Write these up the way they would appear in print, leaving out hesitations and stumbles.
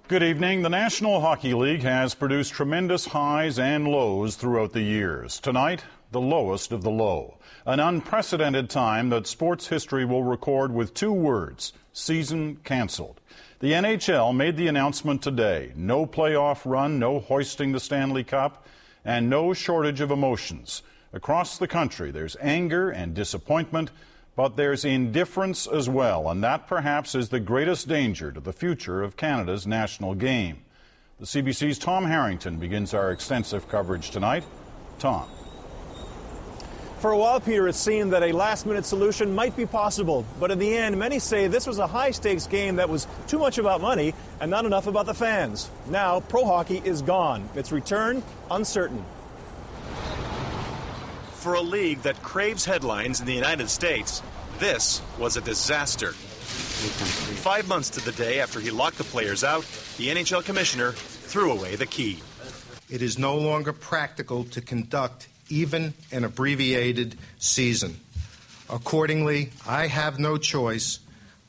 Good evening. The National Hockey League has produced tremendous highs and lows throughout the years. Tonight, the lowest of the low. An unprecedented time that sports history will record with two words: season canceled. The NHL made the announcement today. No playoff run, no hoisting the Stanley Cup, and no shortage of emotions. Across the country, there's anger and disappointment, but there's indifference as well, and that perhaps is the greatest danger to the future of Canada's national game. The CBC's Tom Harrington begins our extensive coverage tonight. Tom. For a while, Peter, it seemed that a last-minute solution might be possible. But in the end, many say this was a high-stakes game that was too much about money and not enough about the fans. Now, pro hockey is gone. Its return, uncertain. For a league that craves headlines in the United States, this was a disaster. 5 months to the day after he locked the players out, the NHL commissioner threw away the key. It is no longer practical to conduct even an abbreviated season. Accordingly, I have no choice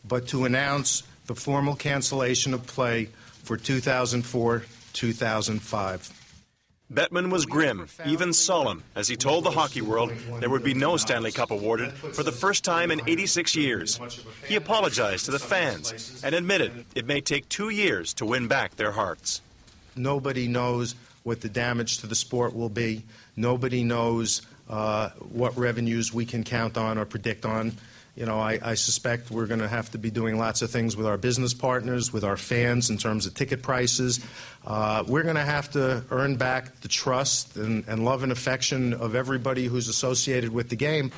but to announce the formal cancellation of play for 2004-2005. Bettman was grim, even solemn, as he told the hockey world there would be no Stanley Cup awarded for the first time in 86 years. He apologized to the fans and admitted it may take 2 years to win back their hearts. Nobody knows what the damage to the sport will be. Nobody knows what revenues we can count on or predict on. You know, I suspect we're going to have to be doing lots of things with our business partners, with our fans in terms of ticket prices. We're going to have to earn back the trust and love and affection of everybody who's associated with the game.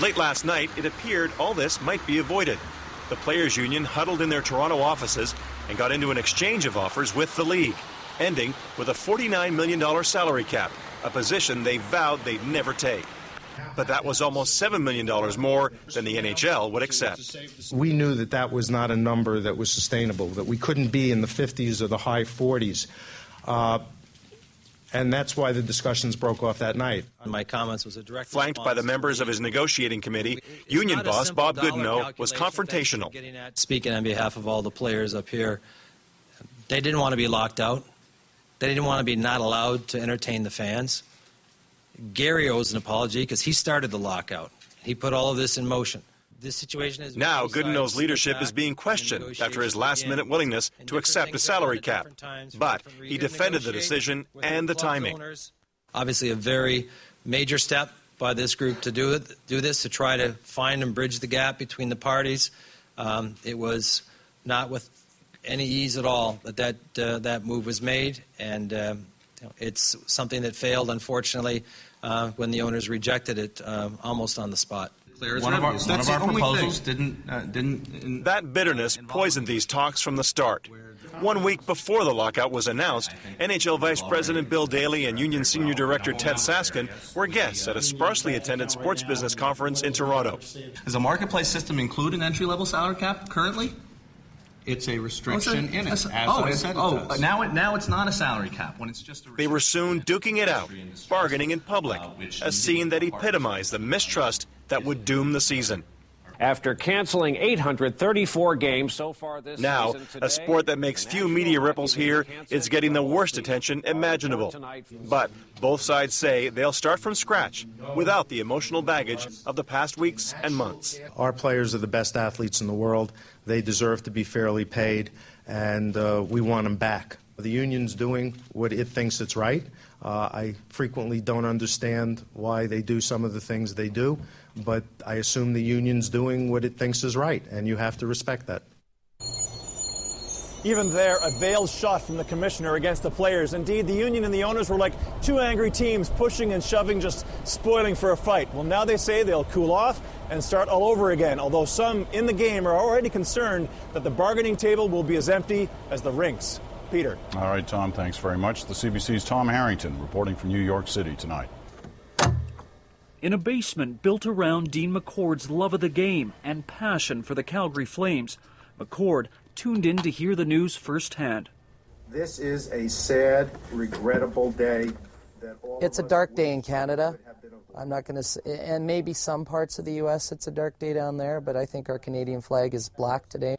Late last night, it appeared all this might be avoided. The Players' Union huddled in their Toronto offices and got into an exchange of offers with the league, ending with a $49 million salary cap, a position they vowed they'd never take. But that was almost $7 million more than the NHL would accept. We knew that that was not a number that was sustainable, that we couldn't be in the 50s or the high 40s. And that's why the discussions broke off that night. My comments was a direct Flanked by the members of his negotiating committee, union boss Bob Goodenow was confrontational. Speaking on behalf of all the players up here, they didn't want to be locked out. They didn't want to be not allowed to entertain the fans. Gary owes an apology because he started the lockout. He put all of this in motion. This situation is now Goodenow's leadership is being questioned after his last-minute willingness to accept a salary cap. But he defended the decision and the timing. Obviously, a very major step by this group to do this, to try to find and bridge the gap between the parties. It was not with any ease at all that move was made, and it's something that failed, unfortunately, when the owners rejected it almost on the spot. One of our proposals didn't. That bitterness poisoned these talks from the start. 1 week before the lockout was announced, NHL Vice President Bill Daly and Union Senior Director Ted Saskin were guests at a sparsely attended sports business conference in Toronto. Does a marketplace system include an entry-level salary cap currently? It's a restriction in it. Now it's not a salary cap. When it's just a they were soon duking it out, bargaining in public, a scene that epitomized the mistrust that would doom the season. After canceling 834 games so far this now, season today, a sport that makes few media ripples here is getting the worst attention imaginable. But both sides say they'll start from scratch without the emotional baggage of the past weeks and months. Our players are the best athletes in the world. They deserve to be fairly paid, and we want them back. The union's doing what it thinks it's right. I frequently don't understand why they do some of the things they do, but I assume the union's doing what it thinks is right, and you have to respect that. Even there, a veiled shot from the commissioner against the players. Indeed, the union and the owners were like two angry teams, pushing and shoving, just spoiling for a fight. Well, now they say they'll cool off and start all over again, although some in the game are already concerned that the bargaining table will be as empty as the rinks. Peter. All right, Tom, thanks very much. The CBC's Tom Harrington reporting from New York City tonight. In a basement built around Dean McCord's love of the game and passion for the Calgary Flames, McCord tuned in to hear the news firsthand. This is a sad, regrettable day. It's a dark day in Canada. I'm not going to, and maybe some parts of the U.S. it's a dark day down there, but I think our Canadian flag is black today.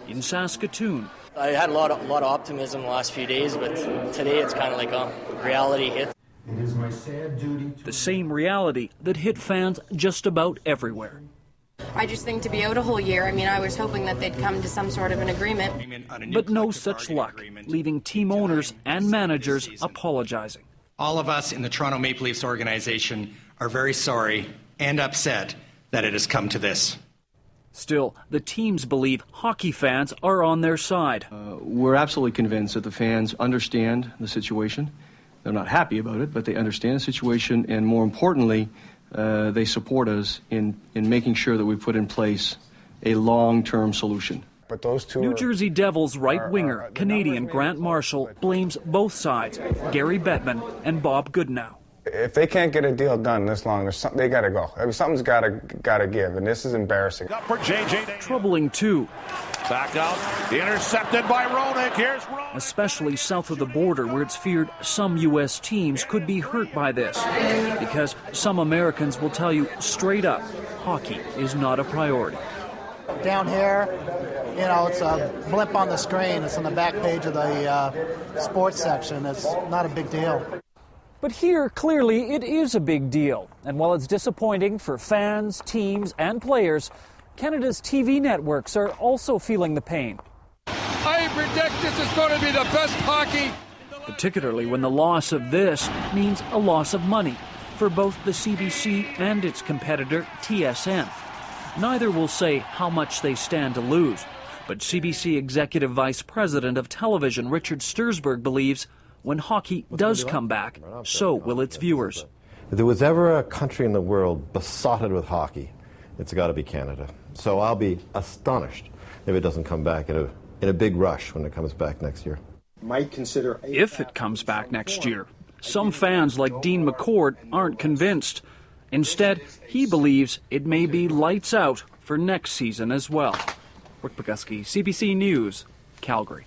In Saskatoon, I had a lot of optimism the last few days, but today it's kind of like a reality hit. It is my sad duty to... The same reality that hit fans just about everywhere. I just think to be out a whole year, I mean, I was hoping that they'd come to some sort of an agreement. But no such luck, leaving team owners and managers apologizing. All of us in the Toronto Maple Leafs organization are very sorry and upset that it has come to this. Still, the teams believe hockey fans are on their side. We're absolutely convinced that the fans understand the situation. They're not happy about it, but they understand the situation, and more importantly, they support us in making sure that we put in place a long-term solution. But those two New Jersey Devils right winger, Canadian Grant Marshall, blames both sides, Gary Bettman and Bob Goodenow. If they can't get a deal done this long, they got to go. I mean, something's got to give, and this is embarrassing. Up for J.J. Troubling, too. Back out, intercepted by Roenick. Here's Roenick. Especially south of the border, where it's feared some U.S. teams could be hurt by this. Because some Americans will tell you straight up, hockey is not a priority. Down here, you know, it's a blip on the screen. It's on the back page of the sports section. It's not a big deal. But here, clearly, it is a big deal. And while it's disappointing for fans, teams, and players, Canada's TV networks are also feeling the pain. I predict this is going to be the best hockey. Particularly when the loss of this means a loss of money for both the CBC and its competitor, TSN. Neither will say how much they stand to lose. But CBC Executive Vice President of Television, Richard Stursberg, believes when hockey does come back, so will its viewers. If there was ever a country in the world besotted with hockey, it's got to be Canada. So I'll be astonished if it doesn't come back in a big rush when it comes back next year. Might consider if it comes back next year. Some fans like Dean McCord aren't convinced. Instead, he believes it may be lights out for next season as well. Rick Boguski, CBC News, Calgary.